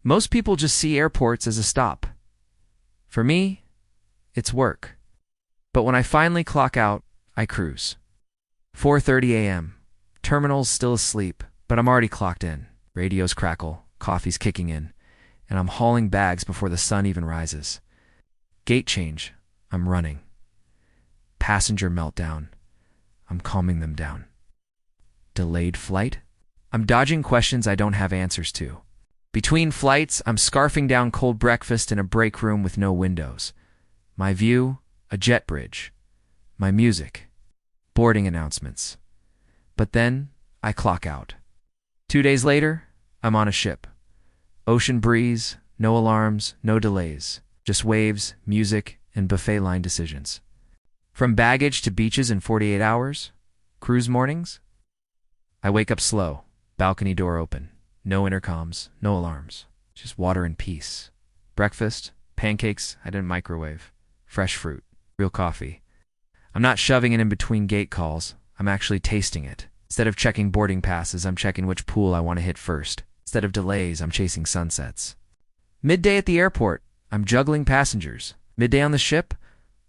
Most people just see airports as a stop. For me, it's work. But when I finally clock out, I cruise. 4:30 a.m. Terminal's still asleep, but I'm already clocked in. Radios crackle, coffee's kicking in, and I'm hauling bags before the sun even rises. Gate change, I'm running. Passenger meltdown, I'm calming them down. Delayed flight? I'm dodging questions I don't have answers to. Between flights, I'm scarfing down cold breakfast in a break room with no windows. My view, a jet bridge. My music, boarding announcements. But then, I clock out. 2 days later, I'm on a ship. Ocean breeze, no alarms, no delays. Just waves, music, and buffet line decisions. From baggage to beaches in 48 hours? Cruise mornings? I wake up slow, balcony door open. No intercoms, no alarms. Just water and peace. Breakfast, pancakes I didn't microwave. Fresh fruit, real coffee. I'm not shoving it in between gate calls. I'm actually tasting it. Instead of checking boarding passes, I'm checking which pool I want to hit first. Instead of delays, I'm chasing sunsets. Midday at the airport, I'm juggling passengers. Midday on the ship,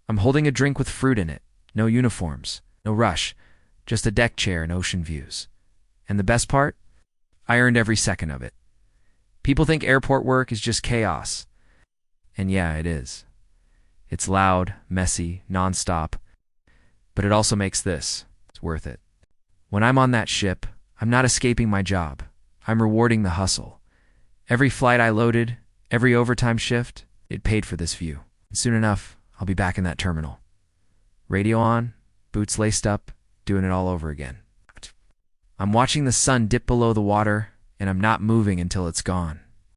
I'm holding a drink with fruit in it. No uniforms, no rush, just a deck chair and ocean views. And the best part? I earned every second of it. People think airport work is just chaos. And yeah, it is. It's loud, messy, nonstop. But it also makes this. It's worth it. When I'm on that ship, I'm not escaping my job. I'm rewarding the hustle. Every flight I loaded, every overtime shift, it paid for this view. And soon enough, I'll be back in that terminal. Radio on, boots laced up, doing it all over again. I'm watching the sun dip below the water, and I'm not moving until it's gone.